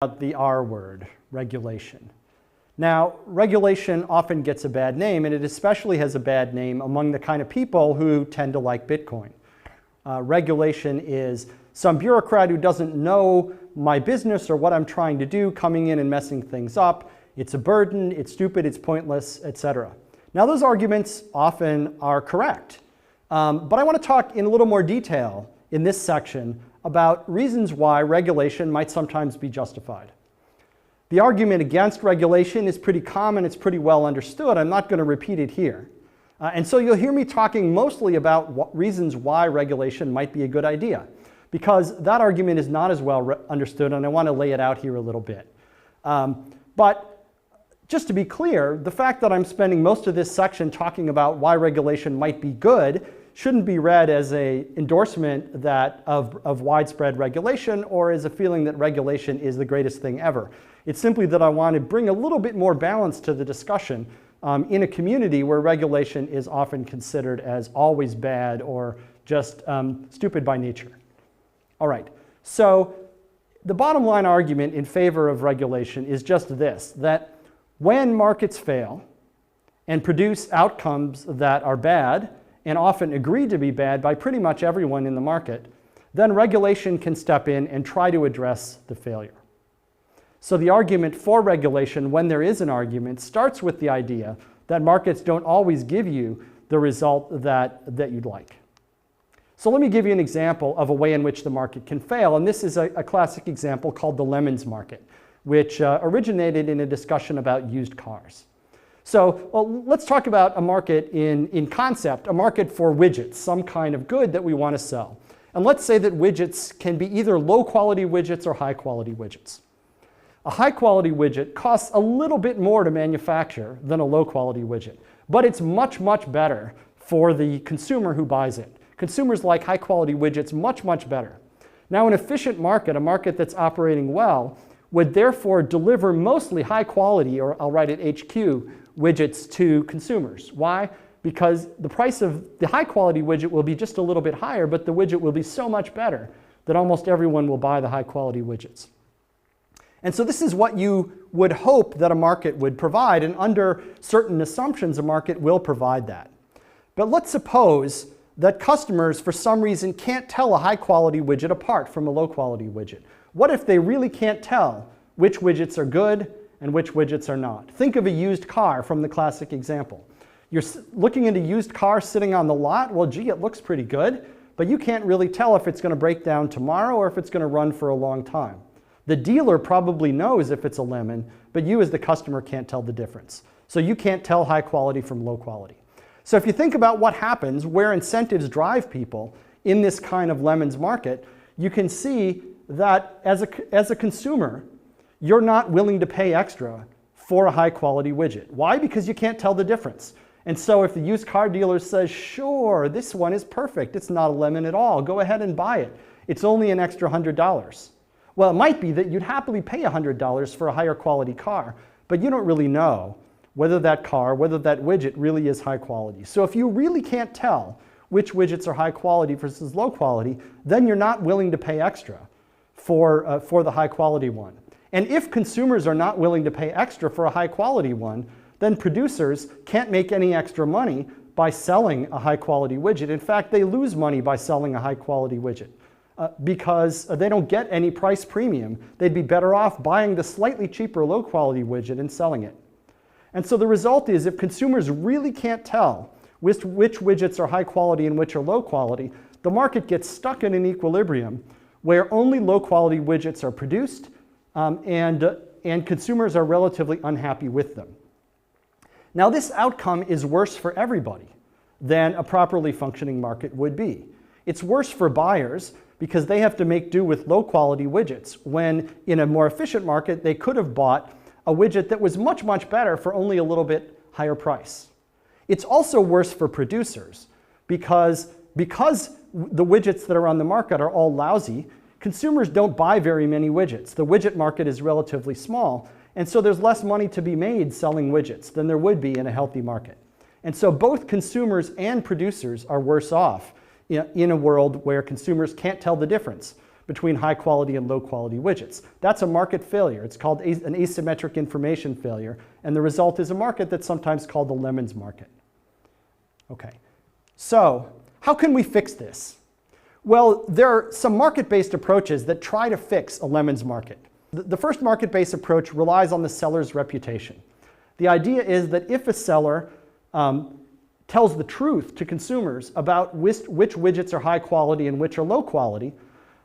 about the R word, regulation. Now, regulation often gets a bad name, and it especially has a bad name among the kind of people who tend to like Bitcoin. Regulation is some bureaucrat who doesn't know my business or what I'm trying to do coming in and messing things up. It's a burden, it's stupid, it's pointless, etc. Now, those arguments often are correct, but I want to talk in a little more detail in this section about reasons why regulation might sometimes be justified. The argument against regulation is pretty common, it's pretty well understood. I'm not going to repeat it here. And so you'll hear me talking mostly about reasons why regulation might be a good idea, because that argument is not as well understood, and I want to lay it out here a little bit. But just to be clear, the fact that I'm spending most of this section talking about why regulation might be good shouldn't be read as an endorsement of widespread regulation or as a feeling that regulation is the greatest thing ever. It's simply that I want to bring a little bit more balance to the discussion in a community where regulation is often considered as always bad or just stupid by nature. All right, so the bottom line argument in favor of regulation is just this, that when markets fail and produce outcomes that are bad, and often agreed to be bad by pretty much everyone in the market, then regulation can step in and try to address the failure. So the argument for regulation, when there is an argument, starts with the idea that markets don't always give you the result that you'd like. So let me give you an example of a way in which the market can fail, and this is a classic example called the lemons market, which originated in a discussion about used cars. So let's talk about a market in concept, a market for widgets, some kind of good that we want to sell. And let's say that widgets can be either low quality widgets or high quality widgets. A high quality widget costs a little bit more to manufacture than a low quality widget, but it's much, much better for the consumer who buys it. Consumers like high quality widgets much, much better. Now, an efficient market, a market that's operating well, would therefore deliver mostly high quality, or I'll write it HQ, widgets to consumers. Why? Because the price of the high quality widget will be just a little bit higher, but the widget will be so much better that almost everyone will buy the high quality widgets. And so this is what you would hope that a market would provide, and under certain assumptions a market will provide that. But let's suppose that customers for some reason can't tell a high quality widget apart from a low quality widget. What if they really can't tell which widgets are good and which widgets are not? Think of a used car from the classic example. You're looking at a used car sitting on the lot. Well, gee, it looks pretty good, but you can't really tell if it's going to break down tomorrow or if it's going to run for a long time. The dealer probably knows if it's a lemon, but you as the customer can't tell the difference. So you can't tell high quality from low quality. So if you think about what happens, where incentives drive people in this kind of lemons market, you can see that as a consumer, you're not willing to pay extra for a high quality widget. Why? Because you can't tell the difference. And so if the used car dealer says, sure, this one is perfect, it's not a lemon at all, go ahead and buy it. It's only an extra $100. Well, it might be that you'd happily pay $100 for a higher quality car, but you don't really know whether that car, whether that widget really is high quality. So if you really can't tell which widgets are high quality versus low quality, then you're not willing to pay extra for the high quality one. And if consumers are not willing to pay extra for a high quality one, then producers can't make any extra money by selling a high quality widget. In fact, they lose money by selling a high quality widget because they don't get any price premium. They'd be better off buying the slightly cheaper low quality widget and selling it. And so the result is, if consumers really can't tell which widgets are high quality and which are low quality, the market gets stuck in an equilibrium where only low quality widgets are produced and consumers are relatively unhappy with them. Now, this outcome is worse for everybody than a properly functioning market would be. It's worse for buyers because they have to make do with low quality widgets when in a more efficient market they could have bought a widget that was much, much better for only a little bit higher price. It's also worse for producers because the widgets that are on the market are all lousy. Consumers don't buy very many widgets. The widget market is relatively small, and so there's less money to be made selling widgets than there would be in a healthy market. And so both consumers and producers are worse off in a world where consumers can't tell the difference between high quality and low quality widgets. That's a market failure. It's called an asymmetric information failure, and the result is a market that's sometimes called the lemons market. Okay, so how can we fix this? Well, there are some market-based approaches that try to fix a lemons market. The first market-based approach relies on the seller's reputation. The idea is that if a seller tells the truth to consumers about which widgets are high quality and which are low quality,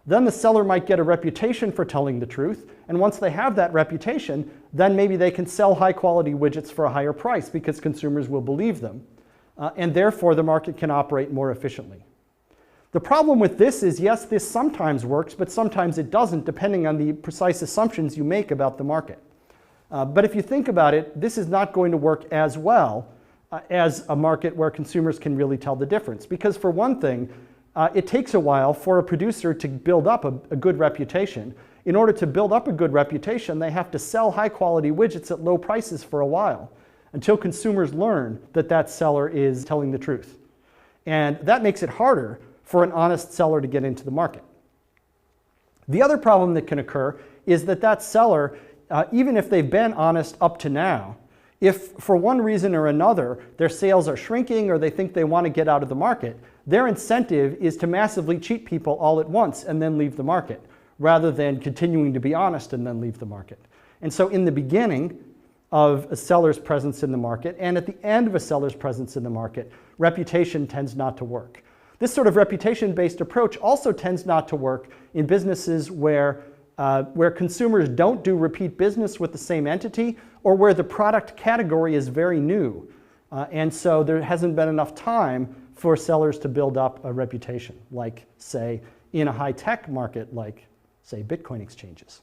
then the seller might get a reputation for telling the truth, and once they have that reputation, then maybe they can sell high quality widgets for a higher price because consumers will believe them, and therefore the market can operate more efficiently. The problem with this is, yes, this sometimes works, but sometimes it doesn't, depending on the precise assumptions you make about the market. But if you think about it, this is not going to work as well as a market where consumers can really tell the difference. Because for one thing, it takes a while for a producer to build up a good reputation. In order to build up a good reputation, they have to sell high quality widgets at low prices for a while until consumers learn that that seller is telling the truth. And that makes it harder for an honest seller to get into the market. The other problem that can occur is that that seller, even if they've been honest up to now, if for one reason or another their sales are shrinking or they think they want to get out of the market, their incentive is to massively cheat people all at once and then leave the market, rather than continuing to be honest and then leave the market. And so in the beginning of a seller's presence in the market and at the end of a seller's presence in the market, reputation tends not to work. This sort of reputation-based approach also tends not to work in businesses where consumers don't do repeat business with the same entity or where the product category is very new. And so there hasn't been enough time for sellers to build up a reputation, like, say, in a high-tech market like, say, Bitcoin exchanges.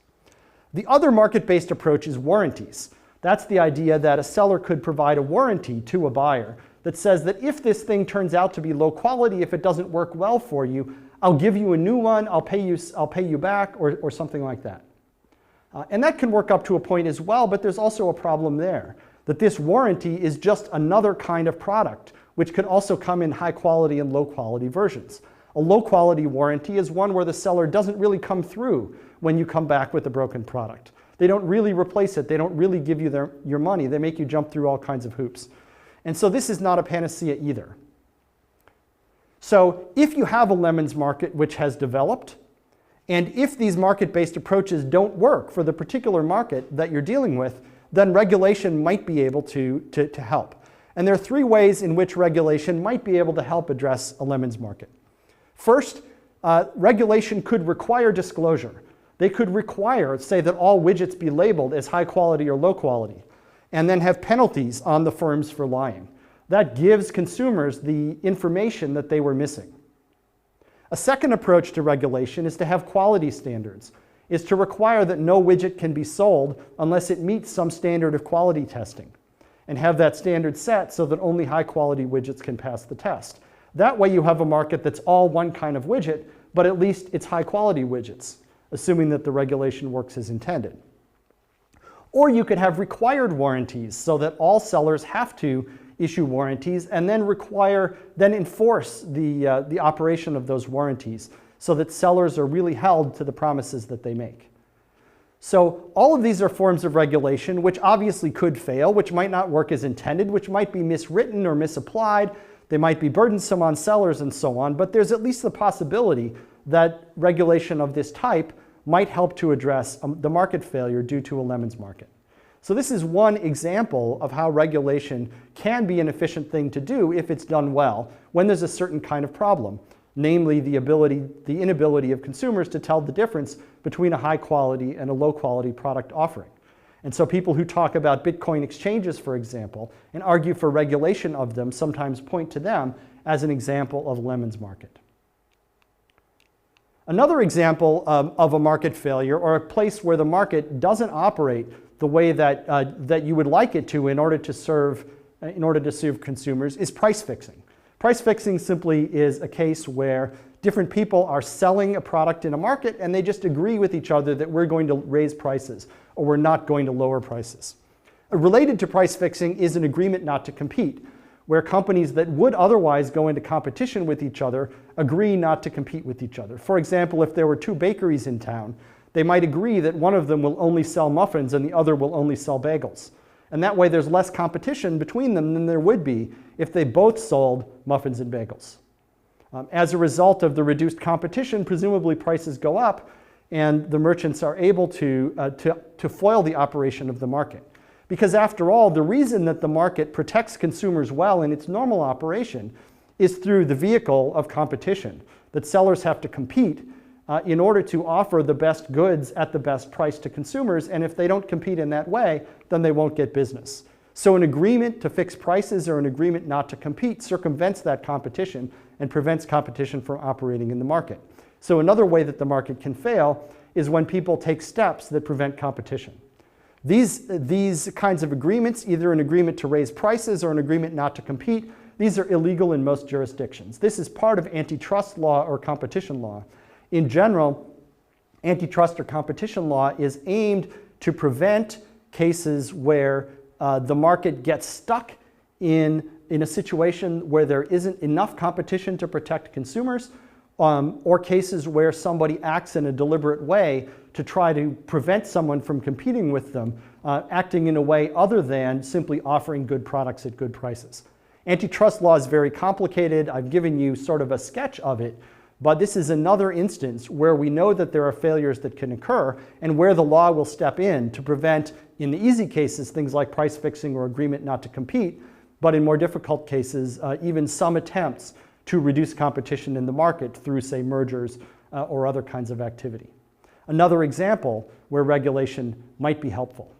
The other market-based approach is warranties. That's the idea that a seller could provide a warranty to a buyer that says that if this thing turns out to be low quality, if it doesn't work well for you, I'll give you a new one, I'll pay you back, or something like that. And that can work up to a point as well, but there's also a problem there, that this warranty is just another kind of product, which could also come in high quality and low quality versions. A low quality warranty is one where the seller doesn't really come through when you come back with a broken product. They don't really replace it, they don't really give you your money, they make you jump through all kinds of hoops. And so this is not a panacea either. So if you have a lemons market which has developed, and if these market-based approaches don't work for the particular market that you're dealing with, then regulation might be able to help. And there are three ways in which regulation might be able to help address a lemons market. First, regulation could require disclosure. They could require, say, that all widgets be labeled as high quality or low quality, and then have penalties on the firms for lying. That gives consumers the information that they were missing. A second approach to regulation is to have quality standards, is to require that no widget can be sold unless it meets some standard of quality testing, and have that standard set so that only high quality widgets can pass the test. That way you have a market that's all one kind of widget, but at least it's high quality widgets, assuming that the regulation works as intended. Or you could have required warranties so that all sellers have to issue warranties and then enforce the operation of those warranties so that sellers are really held to the promises that they make. So all of these are forms of regulation which obviously could fail, which might not work as intended, which might be miswritten or misapplied. They might be burdensome on sellers and so on, but there's at least the possibility that regulation of this type might help to address the market failure due to a lemons market. So this is one example of how regulation can be an efficient thing to do if it's done well, when there's a certain kind of problem, namely the inability of consumers to tell the difference between a high quality and a low quality product offering. And so people who talk about Bitcoin exchanges, for example, and argue for regulation of them sometimes point to them as an example of a lemons market. Another example of a market failure, or a place where the market doesn't operate the way that you would like it to in order to serve consumers, is price fixing. Price fixing simply is a case where different people are selling a product in a market and they just agree with each other that we're going to raise prices or we're not going to lower prices. Related to price fixing is an agreement not to compete, where companies that would otherwise go into competition with each other agree not to compete with each other. For example, if there were two bakeries in town, they might agree that one of them will only sell muffins and the other will only sell bagels. And that way there's less competition between them than there would be if they both sold muffins and bagels. As a result of the reduced competition, presumably prices go up and the merchants are able to foil the operation of the market. Because after all, the reason that the market protects consumers well in its normal operation is through the vehicle of competition, that sellers have to compete in order to offer the best goods at the best price to consumers, and if they don't compete in that way, then they won't get business. So an agreement to fix prices or an agreement not to compete circumvents that competition and prevents competition from operating in the market. So another way that the market can fail is when people take steps that prevent competition. These kinds of agreements, either an agreement to raise prices or an agreement not to compete, these are illegal in most jurisdictions. This is part of antitrust law or competition law. In general, antitrust or competition law is aimed to prevent cases where the market gets stuck in a situation where there isn't enough competition to protect consumers, or cases where somebody acts in a deliberate way to try to prevent someone from competing with them, acting in a way other than simply offering good products at good prices. Antitrust law is very complicated. I've given you sort of a sketch of it, but this is another instance where we know that there are failures that can occur and where the law will step in to prevent, in the easy cases, things like price fixing or agreement not to compete, but in more difficult cases, even some attempts to reduce competition in the market through, say, mergers or other kinds of activity. Another example where regulation might be helpful.